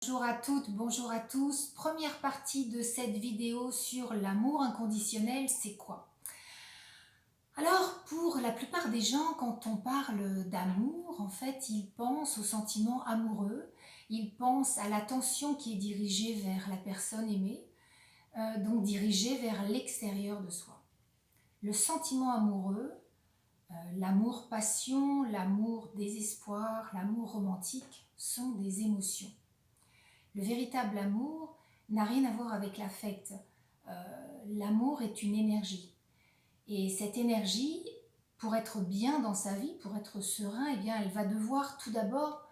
Bonjour à toutes, bonjour à tous. Première partie de cette vidéo sur l'amour inconditionnel, c'est quoi? Alors, pour la plupart des gens, quand on parle d'amour, en fait, ils pensent au sentiment amoureux, ils pensent à l'attention qui est dirigée vers la personne aimée, donc dirigée vers l'extérieur de soi. Le sentiment amoureux, l'amour-passion, l'amour-désespoir, l'amour romantique sont des émotions. Le véritable amour n'a rien à voir avec l'affect. L'amour est une énergie. Et cette énergie, pour être bien dans sa vie, pour être serein, eh bien, elle va devoir tout d'abord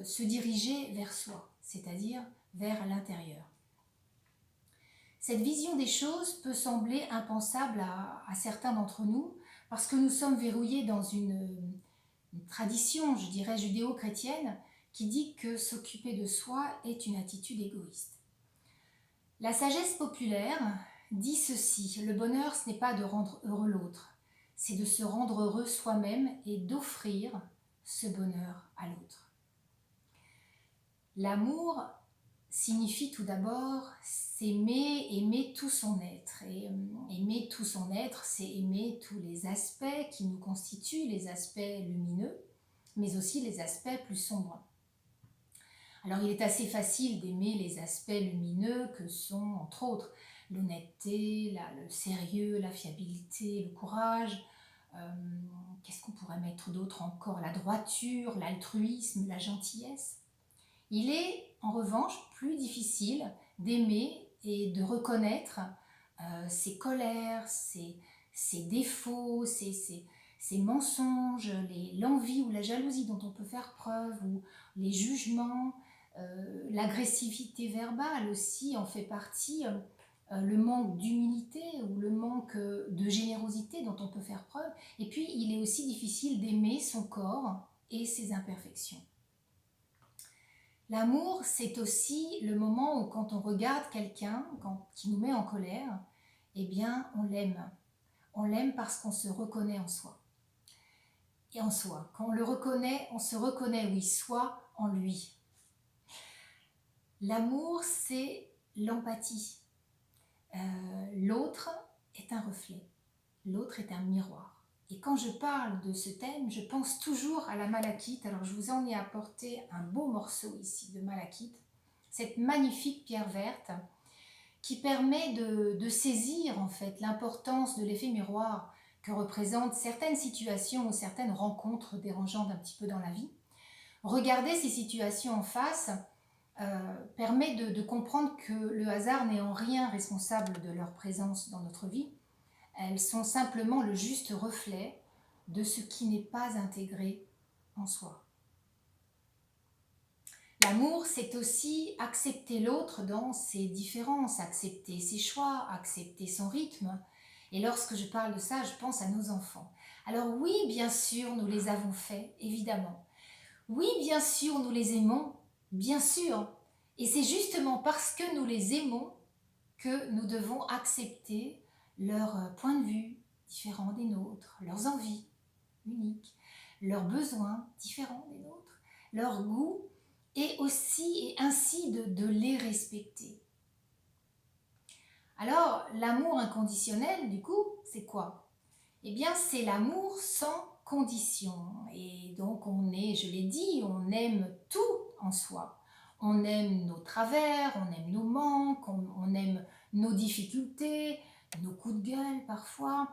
se diriger vers soi, c'est-à-dire vers l'intérieur. Cette vision des choses peut sembler impensable à certains d'entre nous, parce que nous sommes verrouillés dans une tradition, je dirais, judéo-chrétienne, qui dit que s'occuper de soi est une attitude égoïste. La sagesse populaire dit ceci: le bonheur, ce n'est pas de rendre heureux l'autre, c'est de se rendre heureux soi-même et d'offrir ce bonheur à l'autre. L'amour signifie tout d'abord s'aimer, aimer tout son être. Et aimer tout son être, c'est aimer tous les aspects qui nous constituent, les aspects lumineux, mais aussi les aspects plus sombres. Alors il est assez facile d'aimer les aspects lumineux que sont, entre autres, l'honnêteté, le sérieux, la fiabilité, le courage. Qu'est-ce qu'on pourrait mettre d'autre encore? La droiture, l'altruisme, la gentillesse. Il est en revanche plus difficile d'aimer et de reconnaître ses colères, ses défauts, ses mensonges, l'envie ou la jalousie dont on peut faire preuve, ou les jugements, l'agressivité verbale aussi en fait partie, le manque d'humilité ou le manque de générosité dont on peut faire preuve. Et puis il est aussi difficile d'aimer son corps et ses imperfections. L'amour, c'est aussi le moment où quand on regarde quelqu'un qui nous met en colère, eh bien on l'aime. On l'aime parce qu'on se reconnaît en soi. Et en soi, quand on le reconnaît, on se reconnaît, oui, soi en lui. L'amour, c'est l'empathie. L'autre est un reflet, l'autre est un miroir. Et quand je parle de ce thème, je pense toujours à la malachite. Alors je vous en ai apporté un beau morceau ici de malachite, cette magnifique pierre verte qui permet de saisir en fait l'importance de l'effet miroir que représentent certaines situations ou certaines rencontres dérangeantes un petit peu dans la vie. Regarder ces situations en face permet de comprendre que le hasard n'est en rien responsable de leur présence dans notre vie. Elles sont simplement le juste reflet de ce qui n'est pas intégré en soi. L'amour, c'est aussi accepter l'autre dans ses différences, accepter ses choix, accepter son rythme. Et lorsque je parle de ça, je pense à nos enfants. Alors oui, bien sûr, nous les avons faits, évidemment. Oui, bien sûr, nous les aimons, bien sûr. Et c'est justement parce que nous les aimons que nous devons accepter leurs points de vue différents des nôtres, leurs envies uniques, leurs besoins différents des nôtres, leurs goûts, et aussi et ainsi de les respecter. Alors, l'amour inconditionnel, du coup, c'est quoi? Eh bien, c'est l'amour sans condition. Et donc, on est, je l'ai dit, on aime tout en soi. On aime nos travers, on aime nos manques, on aime nos difficultés, nos coups de gueule parfois,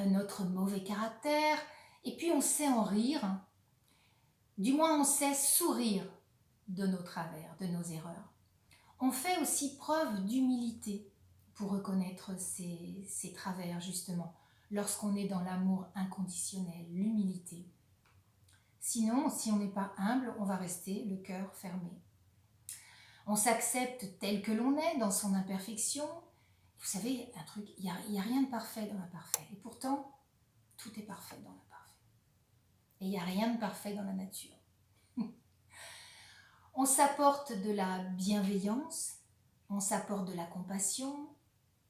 notre mauvais caractère. Et puis, on sait en rire. Du moins, on sait sourire de nos travers, de nos erreurs. On fait aussi preuve d'humilité pour reconnaître ces travers, justement, lorsqu'on est dans l'amour inconditionnel, l'humilité. Sinon, si on n'est pas humble, on va rester le cœur fermé. On s'accepte tel que l'on est, dans son imperfection. Vous savez, un truc, il n'y a rien de parfait dans l'imparfait. Et pourtant, tout est parfait dans l'imparfait. Et il n'y a rien de parfait dans la nature. On s'apporte de la bienveillance, on s'apporte de la compassion,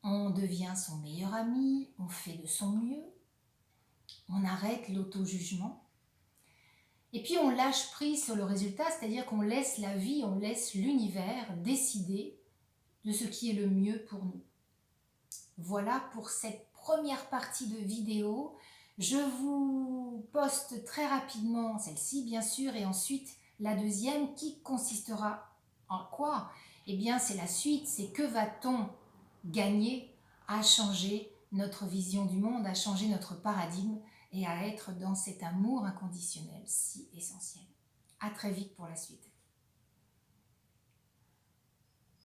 on devient son meilleur ami, on fait de son mieux, on arrête l'auto-jugement. Et puis on lâche prise sur le résultat, c'est-à-dire qu'on laisse la vie, on laisse l'univers décider de ce qui est le mieux pour nous. Voilà pour cette première partie de vidéo. Je vous poste très rapidement celle-ci, bien sûr, et ensuite la deuxième qui consistera en quoi? Eh bien, c'est la suite, c'est que va-t-on gagner à changer notre vision du monde, à changer notre paradigme et à être dans cet amour inconditionnel si essentiel. À très vite pour la suite.